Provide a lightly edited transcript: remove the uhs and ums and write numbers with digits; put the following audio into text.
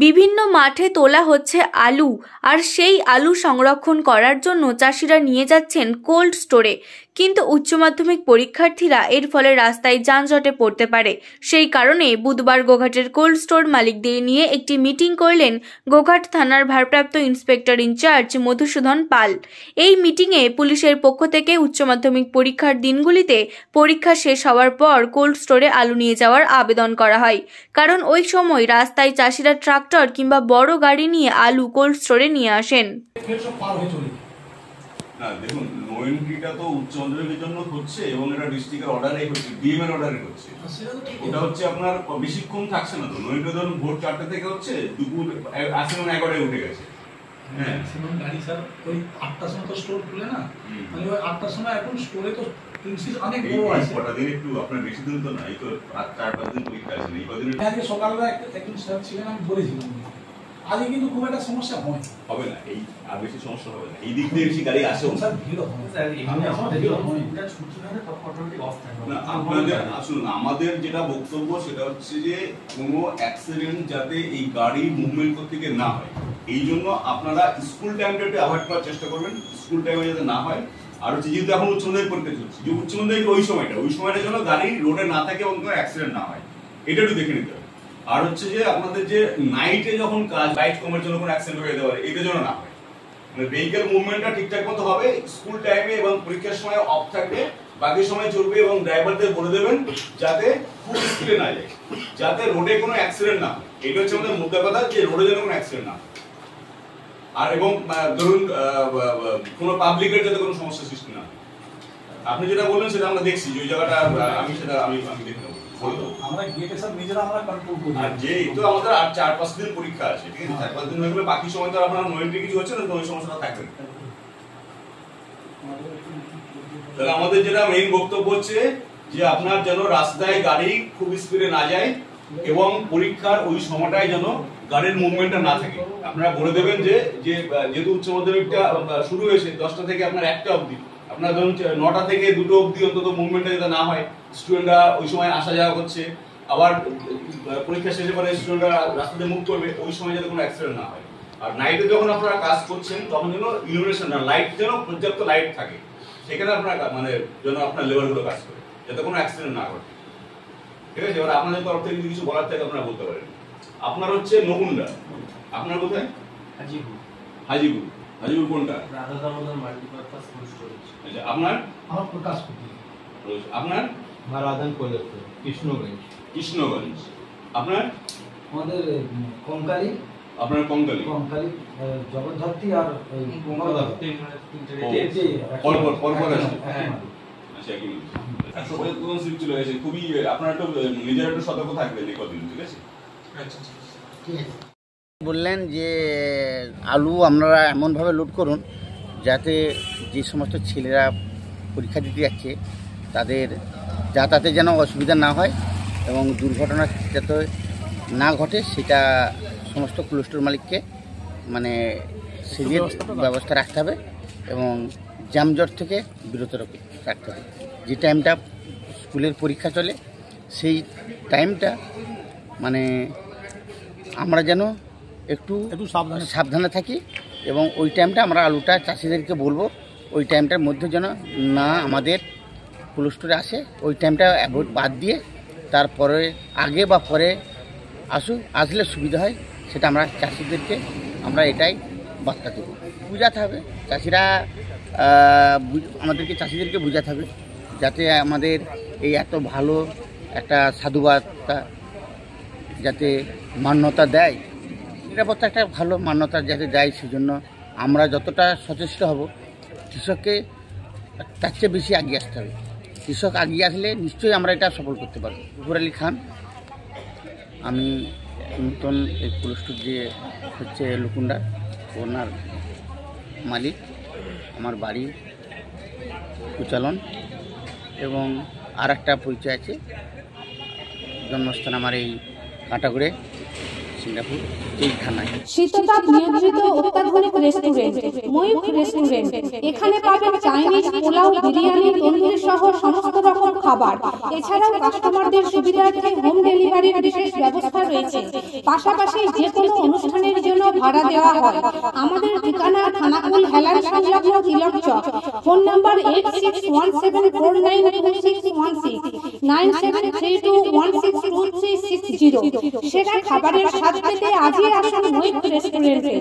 বিভিন্ন মাঠে তোলা হচ্ছে আলু, আর সেই আলু সংরক্ষণ করার জন্য চাষিরা নিয়ে যাচ্ছেন কোল্ড স্টোরে। কিন্তু উচ্চ মাধ্যমিক পরীক্ষার্থীরা এর ফলে রাস্তায় যানজটে পড়তে পারে। সেই কারণে বুধবার গোঘাটের কোল্ড স্টোর মালিকদের নিয়ে একটি মিটিং করলেন গোঘাট থানার ভারপ্রাপ্ত ইন্সপেক্টর ইনচার্জ মধুসূদন পাল। এই মিটিংয়ে পুলিশের পক্ষ থেকে উচ্চ মাধ্যমিক পরীক্ষার দিনগুলিতে পরীক্ষা শেষ হওয়ার পর কোল্ড স্টোরে আলু নিয়ে যাওয়ার আবেদন করা হয়, কারণ ওই সময় রাস্তায় চাষিরা ট্রাক্টর কিংবা বড় গাড়ি নিয়ে আলু কোল্ড স্টোরে নিয়ে আসেন। দেখুন, নো এন্ট্রিটা তো উচ্চ মাধ্যমিকের জন্য হচ্ছে এবং এটা ডিস্ট্রিক্টের অর্ডারে হচ্ছে, ডিএম এর অর্ডারে হচ্ছে। ওটা হচ্ছে আপনার বেশিক্ষণ থাকছে না তো। নো এন্ট্রি ধরুন ভোর 4টা থেকে হচ্ছে, দুপুর আসলে 11টায় উঠে গেছে। হ্যাঁ, ম্যাক্সিমাম গাড়ি স্যার ওই 8টার সময় তো স্টোর খুলে না, মানে ওই 8টার সময় এখন স্টোরে তো প্রিন্সিস অনেক বড় আছে। কটা দিন একটু আপনার বেশি দিন তো না, এই তো 4-5 দিন পরীক্ষা আছে। এই কদিন আজকে সকালবেলা একজন স্যার ছিলেন, আমি বলেছিলাম আজকে কিন্তু খুব একটা সমস্যা হবে না, এই আর বেশি সমস্যা হবে না। এই দিক দিয়ে বেশি গাড়ি আসে স্যার, ভিড় হবে স্যার। না, আপনাদের আসুন, আমাদের যেটা বক্তব্য সেটা হচ্ছে যে কোনো অ্যাক্সিডেন্ট যাতে এই গাড়ি মুভমেন্ট করতে গিয়ে না হয়, এই জন্য আপনারা স্কুল টাইমটাতে অ্যাভয়েড করার চেষ্টা করবেন, স্কুল টাইমে যাতে না হয়। আর হচ্ছে যেহেতু এখন উচ্চ মাধ্যমিক পরীক্ষা চলছে, যে উচ্চ মাধ্যমিক ওই সময়টা যেন গাড়ি রোডে না থাকে এবং কোনো অ্যাক্সিডেন্ট না হয়, এটা একটু দেখে নিতে হবে। আর হচ্ছে যে আপনাদের যে নাইটে যখন কাজ, লাইট কমের জন্য কোনো অ্যাক্সিডেন্ট হয়ে যেতে পারে, এটা যেন না হয়। মানে ভেহিকেল মুভমেন্টটা ঠিকঠাক মতো হবে, স্কুল টাইমে এবং পরীক্ষার সময় অফ থাকবে, বাকি সময় চলবে। এবং ড্রাইভারদের বলে দেবেন যাতে খুব স্পিডে না যায়, যাতে রোডে কোনো অ্যাক্সিডেন্ট না হয়। এটা হচ্ছে আমাদের মুদ্রা কথা, যে রোডে যেন কোনো অ্যাক্সিডেন্ট না হয়। আর এবং ধরুন কোনো পাবলিকের যাতে কোনো সমস্যা সৃষ্টি না হয়। আপনি যেটা বললেন সেটা আমরা দেখছি, যে ওই জায়গাটা আমি দেখে নেবো। আমরা গেটে স্যার নিজেরা আমরা কন্ট্রোল করি। আর যে তো আমাদের আর 4-5 দিন পরীক্ষা আছে, ঠিক আছে? 4-5 দিন হয়ে গেলে বাকি সময় তো আপনার নো এন্ট্রি কিছু হচ্ছে না, তো ওই সমস্যাটা থাকবে না। তাহলে আমাদের যেটা মেইন বক্তব্য হচ্ছে যে আপনার যেন রাস্তায় গাড়ি খুব স্পিডে না যায় এবং পরীক্ষার ওই সময়টায় যেন গাড়ির মুভমেন্টটা না থাকে। আপনারা বলে দেবেন যে যেহেতু উচ্চ মাধ্যমিকটা শুরু হয়েছে 10টা থেকে আপনার 1টা অবধি, আপনার ধরুন 9টা থেকে 2টো অবধি অন্তত মুভমেন্টটা যাতে না হয়। স্টুডেন্টরা ওই সময় আসা যাওয়া করছে, আবার পরীক্ষা শেষে পরে স্টুডেন্টরা রাস্তাতে মুভ করবে, ওই সময় যাতে কোনো অ্যাক্সিডেন্ট না হয়। আর নাইটে যখন আপনারা কাজ করছেন তখন যেন ইলুমিনেশন না, লাইট যেন পর্যাপ্ত লাইট থাকে, সেখানে আপনার মানে যেন আপনার লেবারগুলো কাজ করে, যাতে কোনো অ্যাক্সিডেন্ট না ঘটে। ঠিক আছে? এবার আপনাদের তরফ থেকে যদি কিছু বলার থাকে আপনারা বলতে পারেন। আপনার হচ্ছে নকুন্ডা, আপনার কোথায়? হাজিপুর কোনটা? আচ্ছা, আপনার? আমার প্রকাশপতি। আপনার? কৃষ্ণগঞ্জ। আপনার? আমাদের কঙ্কালী। আপনার কঙ্কালী জগদ্ধাত্রী আর খুবই আপনার একটু নিজের একটু সতর্ক থাকবেন এই কদিন, ঠিক আছে? বললেন যে আলু আপনারা এমনভাবে লোড করুন যাতে যে সমস্ত ছেলেরা পরীক্ষা দিতে যাচ্ছে তাদের যাতায়াতে যেন অসুবিধা না হয় এবং দুর্ঘটনা যাতে না ঘটে, সেটা সমস্ত কোল্ড স্টোর মালিককে মানে সেদিকে ব্যবস্থা রাখতে হবে এবং জ্যামজট থেকে বিরত রাখতে হবে। যে টাইমটা স্কুলের পরীক্ষা চলে সেই টাইমটা মানে আমরা যেন একটু সাবধানে থাকি এবং ওই টাইমটা আমরা আলুটা চাষিদেরকে বলবো ওই টাইমটার মধ্যে যেন না আমাদের কোল্ড স্টোরে আসে, ওই টাইমটা অ্যাভয়েড বাদ দিয়ে তারপরে আগে বা পরে আসলে সুবিধা হয়, সেটা আমরা চাষিদেরকে আমরা এটাই বার্তা দেবো। বোঝাতে হবে চাষিরা, আমাদেরকে চাষিদেরকে বোঝাতে হবে যাতে আমাদের এই এত ভালো একটা সাধুবাদটা যাতে মান্যতা দেয়, নিরাপত্তা একটা ভালো মান্যতা যাতে দেয়, সেজন্য আমরা যতটা সচেষ্ট হব কৃষককে তার চেয়ে বেশি এগিয়ে আসতে হবে। কৃষক এগিয়ে আসলে নিশ্চয়ই আমরা এটা সফল করতে পারব। গফুর আলী খান, আমি নতুন এই কোল্ড স্টোর যে হচ্ছে লুকুন্ডা, ওনার মালিক। আমার বাড়ি কুচালন এবং আর একটা পরিচয় আছে, জন্মস্থান আমার এই কাঁটাগড়ে, সিঙ্গাপুর এইখানায়। শীততাপ নিয়ন্ত্রিত অত্যাধুনিক রেস্টুরেন্ট ময়ূখ রেস্টুরেন্ট। এখানে পাবেন চাইনিজ, পোলাও, বিরিয়ানি, তন্দুরি সহ সমস্ত রকম খাবার। এছাড়াও কাস্টমারদের সুবিধার্থে হোম ডেলিভারির বিশেষ ব্যবস্থা রয়েছে। পাশাপাশি যে কোনো অনুষ্ঠানের জন্য ভাড়া দেওয়া হয়। আমাদের ঠিকানা খানাকুল হেলান সংলগ্ন তিলক চক। Phone number 8617492616 9732162360। সেরা খাবারের স্বাদ পেতে আজই আসুন ময়ূখ রেস্টুরেন্টে।